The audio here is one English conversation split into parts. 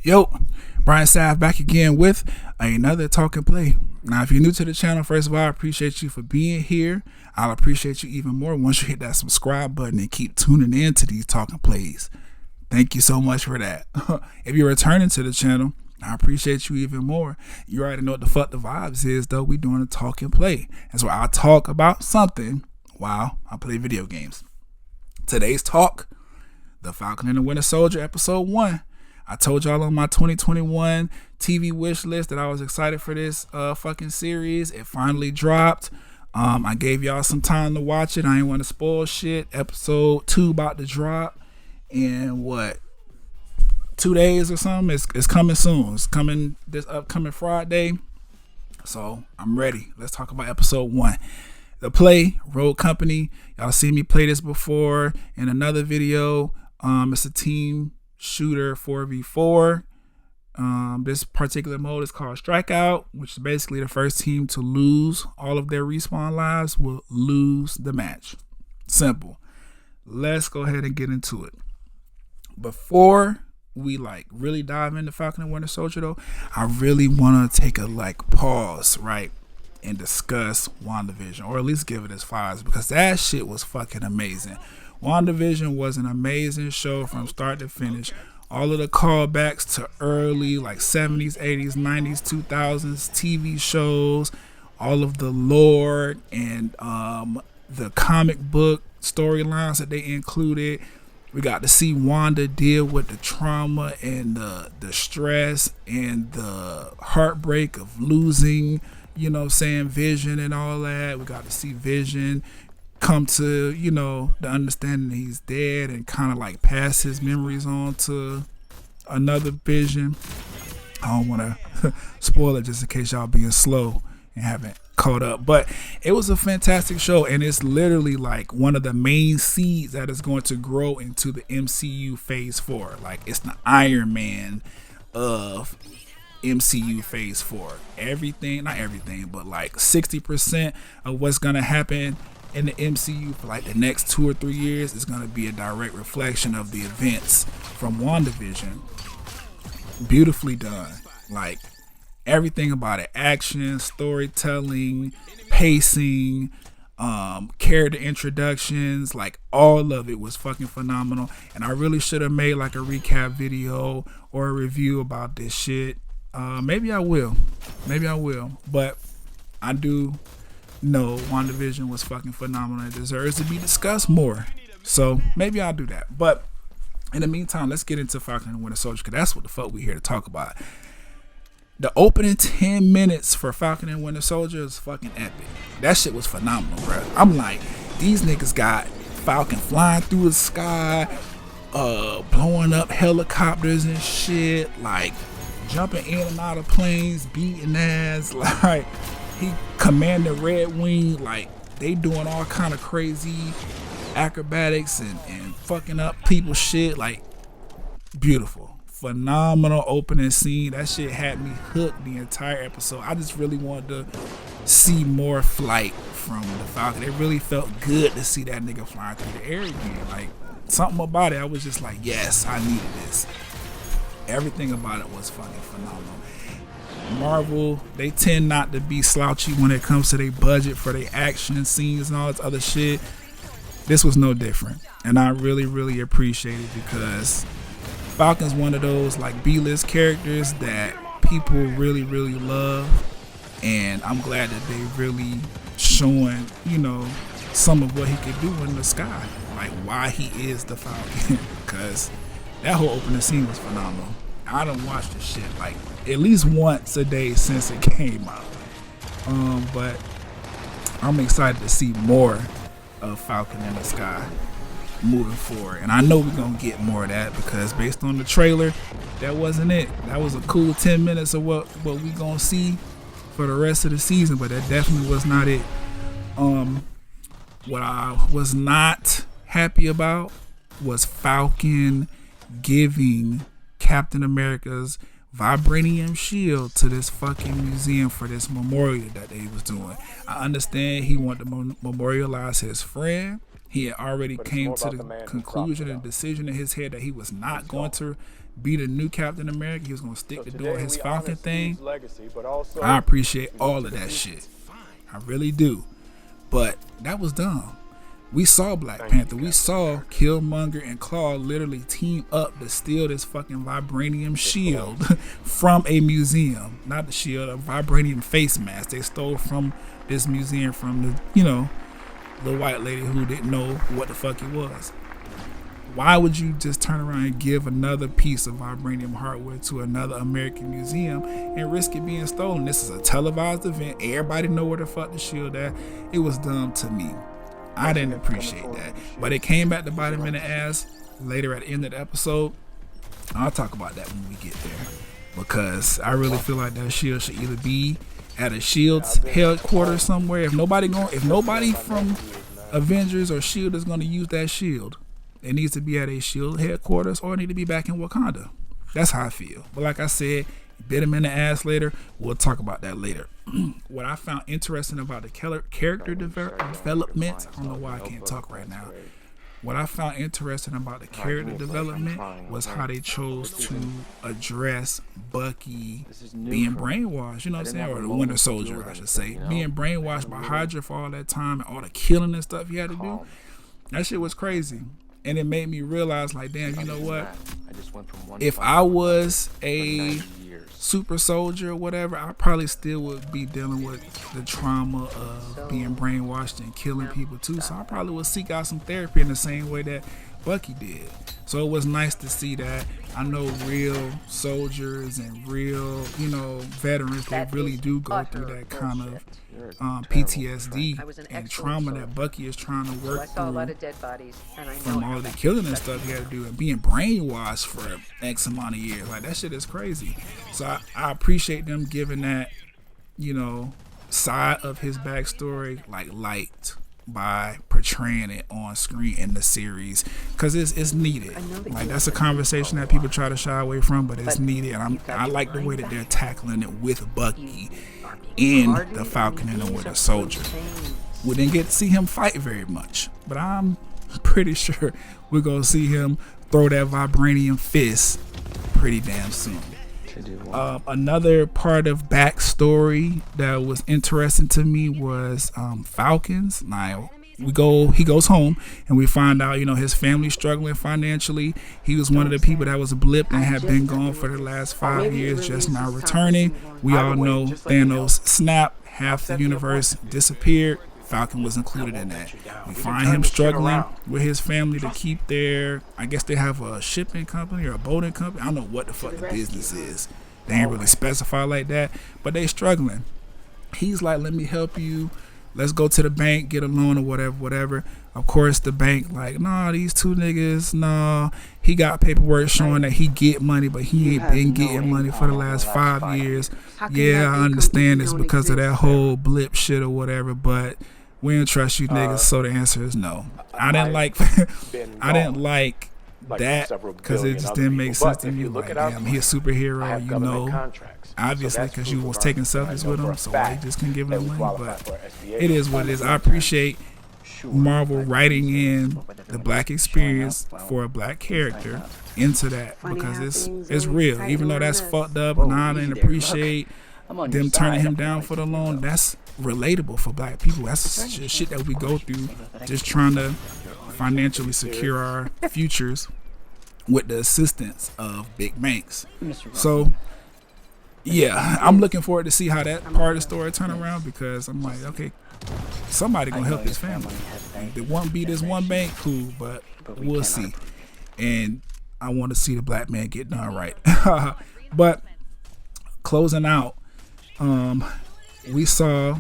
Yo, Brian Sapph back again with another Talk and Play. Now, if you're new to the channel, first of all, I appreciate you for being here. I'll appreciate you even more once you hit that subscribe button and keep tuning in to these Talk and Plays. Thank you so much for that. If you're returning to the channel, I appreciate you even more. You already know what the fuck the vibes is, though. We doing a Talk and Play. That's where I talk about something while I play video games. Today's talk, The Falcon and the Winter Soldier, episode 1. I told y'all on my 2021 TV wish list that I was excited for this fucking series. It finally dropped. I gave y'all some time to watch it. I ain't want to spoil shit. Episode 2 about to drop in what, 2 days or something. It's coming soon. It's coming this upcoming Friday. So I'm ready. Let's talk about episode 1. The play, Road Company. Y'all seen me play this before in another video. It's a team shooter 4v4. This particular mode is called Strikeout, which is basically the first team to lose all of their respawn lives will lose the match. Simple. Let's go ahead and get into it. Before we really dive into Falcon and Winter Soldier, though, I really want to take a pause, right, and discuss WandaVision, or at least give it its flowers, because that shit was fucking amazing. WandaVision was an amazing show from start to finish. All of the callbacks to early 70s, 80s, 90s, 2000s TV shows, all of the lore and the comic book storylines that they included. We got to see Wanda deal with the trauma and the stress and the heartbreak of losing, Vision and all that. We got to see Vision come to, the understanding that he's dead and kind of pass his memories on to another Vision. I don't want to spoil it just in case y'all being slow and haven't caught up, but it was a fantastic show, and it's literally one of the main seeds that is going to grow into the MCU phase 4. It's the Iron Man of MCU phase 4. Everything, not everything, but 60% of what's gonna happen in the MCU for the next 2 or 3 years is going to be a direct reflection of the events from WandaVision. Beautifully done. Everything about it, action, storytelling, pacing, character introductions, all of it was fucking phenomenal. And I really should have made a recap video or a review about this shit. Maybe I will, but I do know WandaVision was fucking phenomenal. It deserves to be discussed more, so maybe I'll do that. But in the meantime, let's get into Falcon and Winter Soldier, because that's what the fuck we here to talk about. The opening 10 minutes for Falcon and Winter Soldier is fucking epic. That shit was phenomenal, bro. I'm these niggas got Falcon flying through the sky, blowing up helicopters and shit, jumping in and out of planes, beating ass, he commanded Red Wing, they doing all kind of crazy acrobatics and fucking up people's shit. Beautiful, phenomenal opening scene. That shit had me hooked the entire episode. I just really wanted to see more flight from the Falcon. It really felt good to see that nigga flying through the air again. Something about it, I was just yes, I needed this. Everything about it was fucking phenomenal. Marvel, they tend not to be slouchy when it comes to their budget for their action scenes and all this other shit. This was no different, and I really appreciate it, because Falcon's one of those B-list characters that people really love, and I'm glad that they really showing some of what he could do in the sky, why he is the Falcon, because that whole opening scene was phenomenal. I done watched this shit at least once a day since it came out. But I'm excited to see more of Falcon in the sky moving forward. And I know we're going to get more of that, because based on the trailer, that wasn't it. That was a cool 10 minutes of what we going to see for the rest of the season, but that definitely was not it. What I was not happy about was Falcon giving Captain America's vibranium shield to this fucking museum for this memorial that they was doing. I understand he wanted to memorialize his friend, He had already came to the conclusion and decision in his head that he was not going to be the new Captain America. He was going to stick to doing his Falcon thing. I appreciate all of that shit. I really do. But that was dumb. We saw Black Panther. We saw Killmonger and Claw literally team up to steal this fucking vibranium shield from a museum. Not the shield, a vibranium face mask. They stole from this museum from the white lady who didn't know what the fuck it was. Why would you just turn around and give another piece of vibranium hardware to another American museum and risk it being stolen? This is a televised event. Everybody know where the fuck the shield at. It was dumb to me. I didn't appreciate that. But it came back to bite him in the ass later at the end of the episode. I'll talk about that when we get there. Because I really feel like that shield should either be at a Shield's headquarters somewhere. If nobody from Avengers or Shield is going to use that shield, it needs to be at a Shield headquarters or it need to be back in Wakanda. That's how I feel. But like I said, bit him in the ass later. We'll talk about that later. What I found interesting about the character development, I don't know why I can't talk right now. What I found interesting about the character development was how they chose to address Bucky being brainwashed, you know what I'm saying? Or the Winter Soldier, I should say. Being brainwashed by Hydra for all that time and all the killing and stuff he had to do. That shit was crazy. And it made me realize, like, damn, you know what? If I was a super soldier or whatever, I probably still would be dealing with the trauma of being brainwashed and killing people too. So I probably would seek out some therapy in the same way that Bucky did. So it was nice to see that. I know real soldiers and real, veterans, they really do go through that kind of PTSD and trauma that Bucky is trying to work through from all the killing and stuff he had to do and being brainwashed for X amount of years. Like, that shit is crazy. So I appreciate them giving that, side of his backstory, like, light by portraying it on screen in the series, because it's needed. Like, that's a conversation that people try to shy away from, but it's needed. And I like the way that they're tackling it with Bucky and the Falcon and the Winter Soldier. We didn't get to see him fight very much, but I'm pretty sure we're gonna see him throw that vibranium fist pretty damn soon. Another part of backstory that was interesting to me was Falcon's. Now he goes home and we find out, his family's struggling financially. He was one of the people that was blipped and had been gone for the last 5 years, just now returning. We all know Thanos snap, half the universe disappeared. Falcon was included in that. We find him struggling with his family to keep their, I guess they have a shipping company or a boating company. I don't know what the fuck the business is. They ain't really specify like that, but they struggling. He's like, let me help you. Let's go to the bank, get a loan or whatever. Of course, the bank like, nah, these two niggas, nah. He got paperwork showing that he get money, but he ain't been getting money for the last 5 years. Yeah, I understand it's because of that whole blip shit or whatever, but we don't trust you niggas, so the answer is no. I didn't like that because it just didn't make sense to me. Like, damn, he's a superhero, obviously, because you was taking selfies with him, so why you just couldn't give him money? But it is what it is. I appreciate Marvel writing in the black experience for a black character into that, because it's real. Even though that's fucked up, and I didn't appreciate them turning him down for the loan, that's relatable for black people. That's shit that we go through, just trying to financially secure our futures with the assistance of big banks. So yeah, I'm looking forward to see how that part of the story turn around, because I'm like, okay, somebody gonna help his family. If it won't be this one bank, cool, but we'll see. And I want to see the black man get done right. But closing out, we saw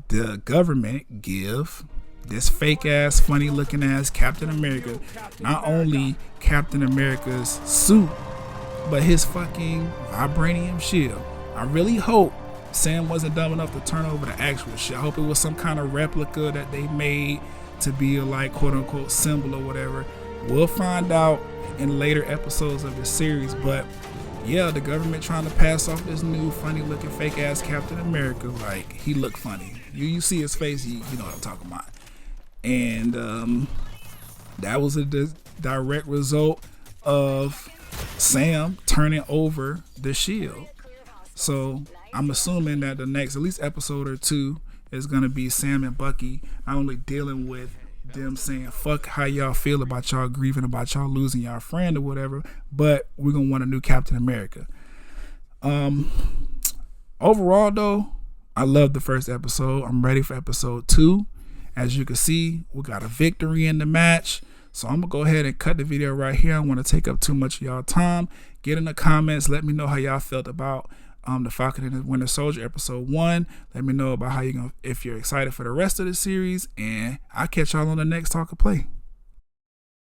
the government give this fake ass, funny looking ass Captain America not only Captain America's suit, but his fucking vibranium shield. I really hope Sam wasn't dumb enough to turn over the actual shit. I hope it was some kind of replica that they made to be a, like, quote unquote symbol or whatever. We'll find out in later episodes of the series, but yeah, the government trying to pass off this new funny looking fake ass Captain America. Like, he looked funny. You see his face, you know what I'm talking about. And that was a direct result of Sam turning over the shield. So I'm assuming that the next at least episode or two is going to be Sam and Bucky not only dealing with them saying fuck how y'all feel about y'all grieving about y'all losing y'all friend or whatever, but we're going to want a new Captain America. Overall though, I love the first episode. I'm ready for episode 2. As you can see, we got a victory in the match. So I'm going to go ahead and cut the video right here. I don't want to take up too much of y'all time. Get in the comments. Let me know how y'all felt about the Falcon and the Winter Soldier episode 1. Let me know about how if you're excited for the rest of the series. And I'll catch y'all on the next Talk of Play.